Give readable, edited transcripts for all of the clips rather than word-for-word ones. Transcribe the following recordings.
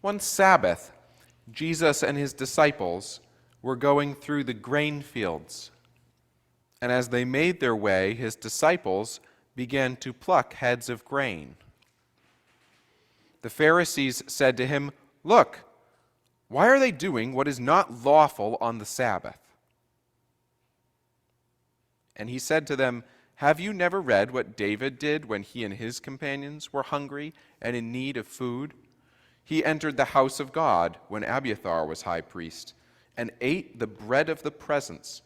One Sabbath, Jesus and his disciples were going through the grain fields. And as they made their way, his disciples began to pluck heads of grain. The Pharisees said to him, "Look, why are they doing what is not lawful on the Sabbath?" And he said to them, "Have you never read what David did when he and his companions were hungry and in need of food? He entered the house of God when Abiathar was high priest, and ate the bread of the presence,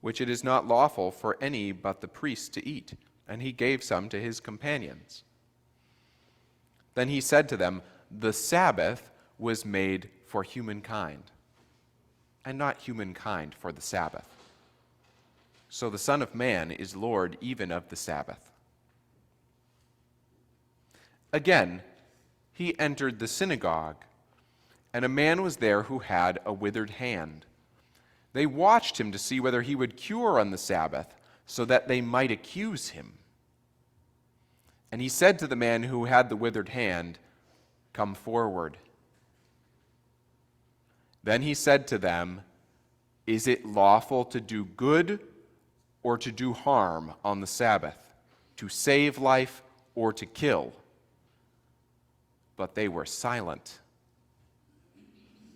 which it is not lawful for any but the priest to eat, and he gave some to his companions." Then he said to them, "The Sabbath was made for humankind, and not humankind for the Sabbath. So the Son of Man is Lord even of the Sabbath." Again, he entered the synagogue, and a man was there who had a withered hand. They watched him to see whether he would cure on the Sabbath, so that they might accuse him. And he said to the man who had the withered hand, "Come forward." Then he said to them, "Is it lawful to do good or to do harm on the Sabbath, to save life or to kill?" But they were silent.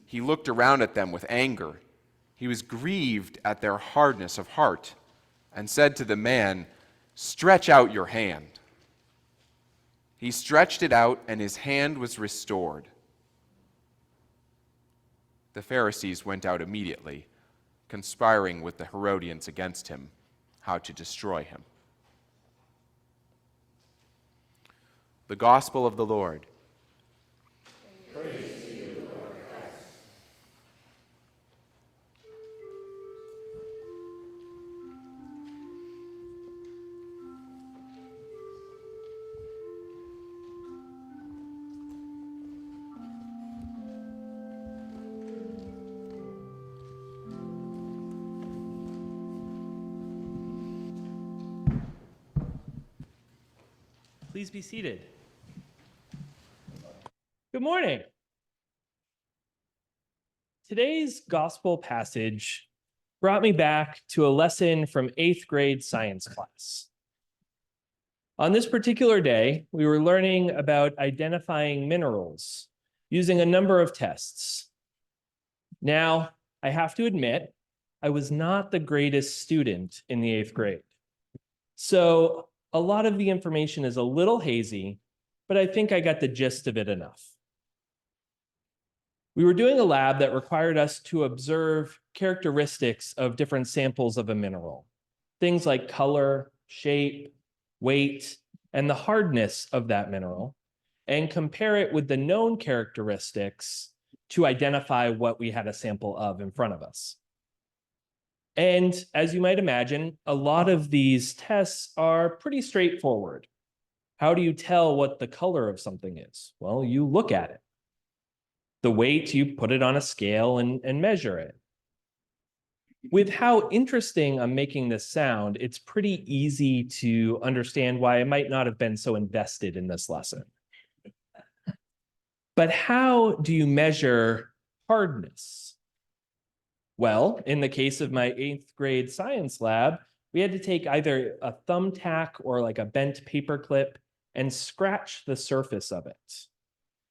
He looked around at them with anger. He was grieved at their hardness of heart, and said to the man, "Stretch out your hand." He stretched it out, and his hand was restored. The Pharisees went out immediately, conspiring with the Herodians against him, how to destroy him. The Gospel of the Lord. Praise to you, Lord Christ. Please be seated. Good morning. Today's gospel passage brought me back to a lesson from 8th grade science class. On this particular day, we were learning about identifying minerals using a number of tests. Now, I have to admit, I was not the greatest student in the 8th grade. So a lot of the information is a little hazy, but I think I got the gist of it enough. We were doing a lab that required us to observe characteristics of different samples of a mineral. Things like color, shape, weight, and the hardness of that mineral, and compare it with the known characteristics to identify what we had a sample of in front of us. And as you might imagine, a lot of these tests are pretty straightforward. How do you tell what the color of something is? Well, you look at it. The weight, you put it on a scale and measure it. With how interesting I'm making this sound, it's pretty easy to understand why I might not have been so invested in this lesson. But how do you measure hardness? Well, in the case of my 8th grade science lab, we had to take either a thumbtack or like a bent paper clip and scratch the surface of it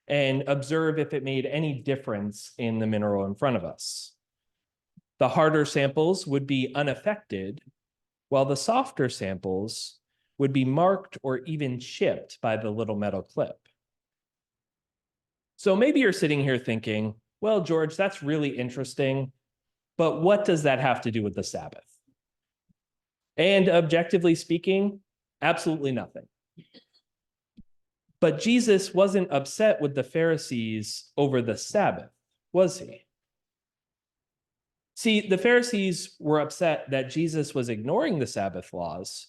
and observe if it made any difference in the mineral in front of us. The harder samples would be unaffected, while the softer samples would be marked or even chipped by the little metal clip. So maybe you're sitting here thinking, well, George, that's really interesting, but what does that have to do with the Sabbath? And objectively speaking, absolutely nothing. But Jesus wasn't upset with the Pharisees over the Sabbath, was he? See, the Pharisees were upset that Jesus was ignoring the Sabbath laws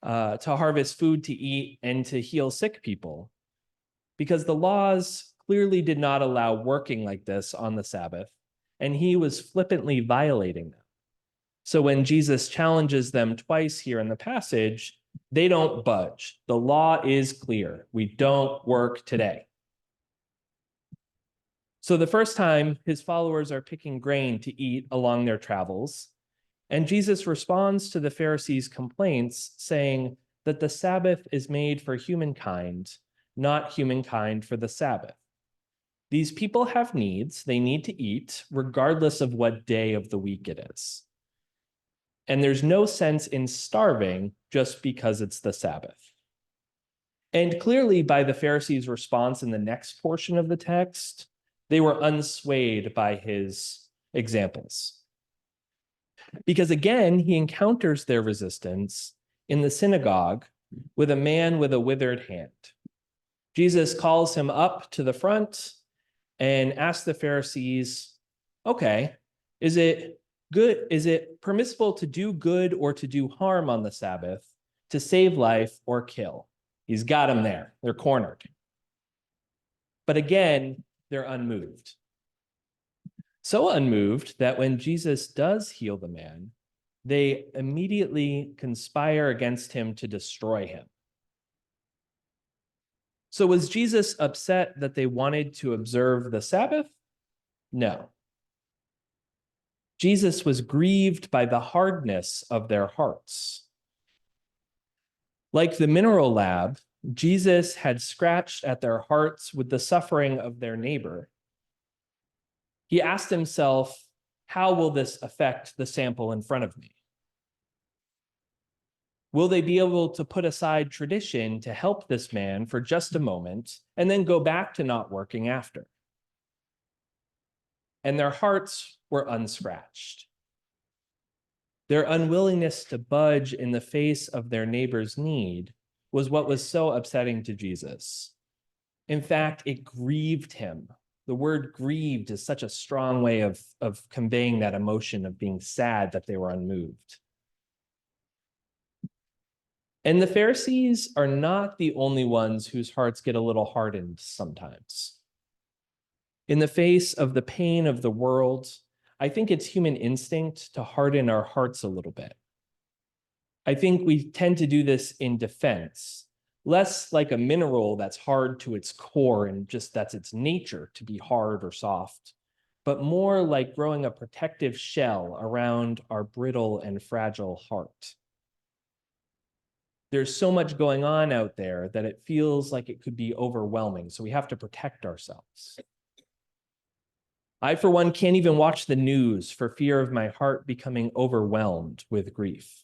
to harvest food to eat and to heal sick people, because the laws clearly did not allow working like this on the Sabbath, and he was flippantly violating them. So when Jesus challenges them twice here in the passage, they don't budge. The law is clear. We don't work today. So the first time, his followers are picking grain to eat along their travels, and Jesus responds to the Pharisees' complaints, saying that the Sabbath is made for humankind, not humankind for the Sabbath. These people have needs. They need to eat, regardless of what day of the week it is. And there's no sense in starving just because it's the Sabbath. And clearly, by the Pharisees' response in the next portion of the text, they were unswayed by his examples. Because again, he encounters their resistance in the synagogue with a man with a withered hand. Jesus calls him up to the front and asks the Pharisees, okay, is it permissible to do good or to do harm on the Sabbath, to save life or kill? He's got them there. They're cornered. But again, they're unmoved. So unmoved that when Jesus does heal the man, they immediately conspire against him to destroy him. So was Jesus upset that they wanted to observe the Sabbath? No. Jesus was grieved by the hardness of their hearts. Like the mineral lab, Jesus had scratched at their hearts with the suffering of their neighbor. He asked himself, how will this affect the sample in front of me? Will they be able to put aside tradition to help this man for just a moment and then go back to not working after? And their hearts were unscratched. Their unwillingness to budge in the face of their neighbor's need was what was so upsetting to Jesus. In fact, it grieved him. The word grieved is such a strong way of conveying that emotion of being sad that they were unmoved. And the Pharisees are not the only ones whose hearts get a little hardened sometimes. In the face of the pain of the world, I think it's human instinct to harden our hearts a little bit. I think we tend to do this in defense, less like a mineral that's hard to its core and just that's its nature to be hard or soft, but more like growing a protective shell around our brittle and fragile heart. There's so much going on out there that it feels like it could be overwhelming, so we have to protect ourselves. I, for one, can't even watch the news for fear of my heart becoming overwhelmed with grief.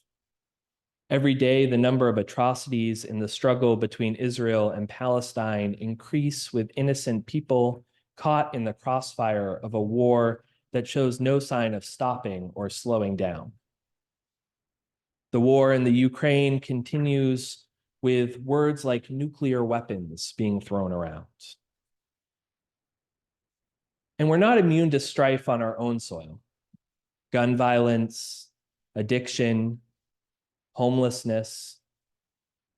Every day, the number of atrocities in the struggle between Israel and Palestine increase, with innocent people caught in the crossfire of a war that shows no sign of stopping or slowing down. The war in the Ukraine continues with words like nuclear weapons being thrown around. And we're not immune to strife on our own soil. Gun violence, addiction, homelessness,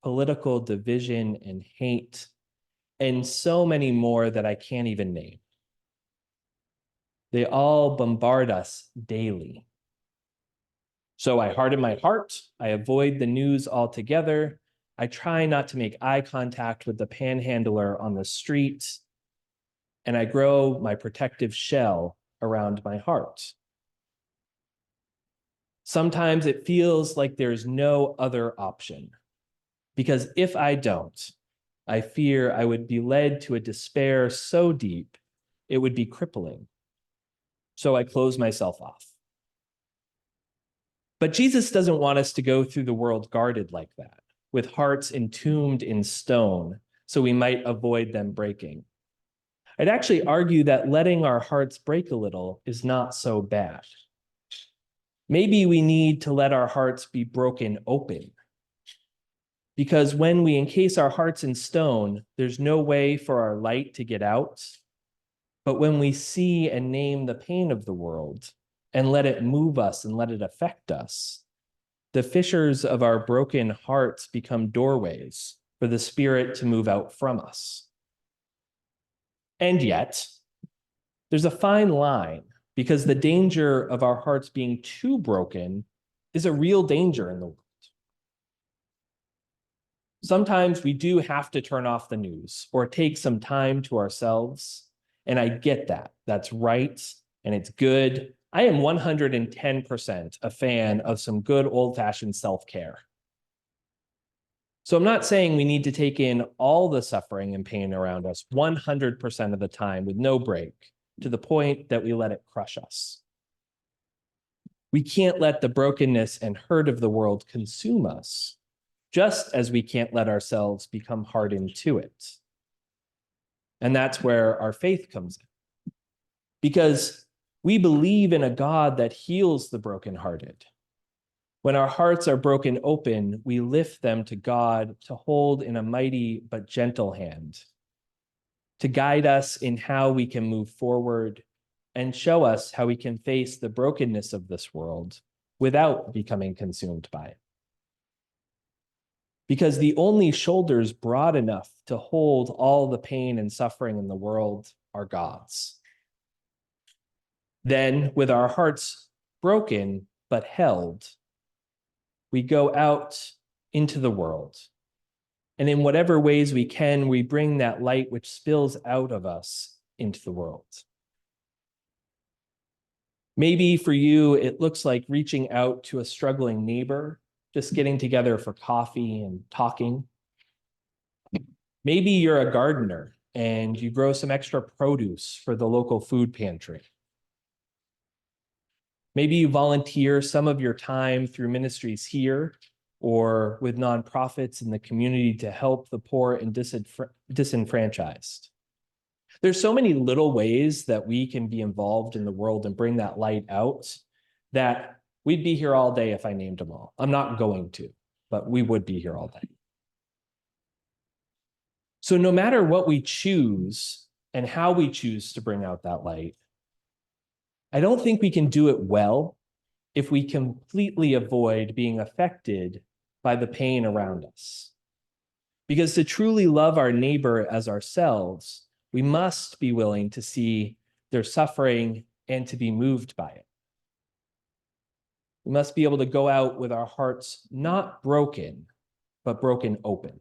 political division and hate, and so many more that I can't even name. They all bombard us daily. So I harden my heart, I avoid the news altogether, I try not to make eye contact with the panhandler on the street, and I grow my protective shell around my heart. Sometimes it feels like there's no other option, because if I don't, I fear I would be led to a despair so deep, it would be crippling. So I close myself off. But Jesus doesn't want us to go through the world guarded like that, with hearts entombed in stone, so we might avoid them breaking. I'd actually argue that letting our hearts break a little is not so bad. Maybe we need to let our hearts be broken open. Because when we encase our hearts in stone, there's no way for our light to get out. But when we see and name the pain of the world and let it move us and let it affect us, the fissures of our broken hearts become doorways for the Spirit to move out from us. And yet, there's a fine line, because the danger of our hearts being too broken is a real danger in the world. Sometimes we do have to turn off the news or take some time to ourselves And I get that. That's right. And it's good. I am 110% a fan of some good old-fashioned self-care. So I'm not saying we need to take in all the suffering and pain around us 100% of the time with no break, to the point that we let it crush us. We can't let the brokenness and hurt of the world consume us, just as we can't let ourselves become hardened to it. And that's where our faith comes in. Because we believe in a God that heals the brokenhearted. When our hearts are broken open, we lift them to God to hold in a mighty but gentle hand, to guide us in how we can move forward and show us how we can face the brokenness of this world without becoming consumed by it. Because the only shoulders broad enough to hold all the pain and suffering in the world are God's. Then, with our hearts broken but held, we go out into the world. And in whatever ways we can, we bring that light which spills out of us into the world. Maybe for you, it looks like reaching out to a struggling neighbor, just getting together for coffee and talking. Maybe you're a gardener and you grow some extra produce for the local food pantry. Maybe you volunteer some of your time through ministries here or with nonprofits in the community to help the poor and disenfranchised. There's so many little ways that we can be involved in the world and bring that light out that we'd be here all day if I named them all. I'm not going to, but we would be here all day. So no matter what we choose and how we choose to bring out that light, I don't think we can do it well if we completely avoid being affected by the pain around us. Because to truly love our neighbor as ourselves, we must be willing to see their suffering and to be moved by it. We must be able to go out with our hearts not broken, but broken open.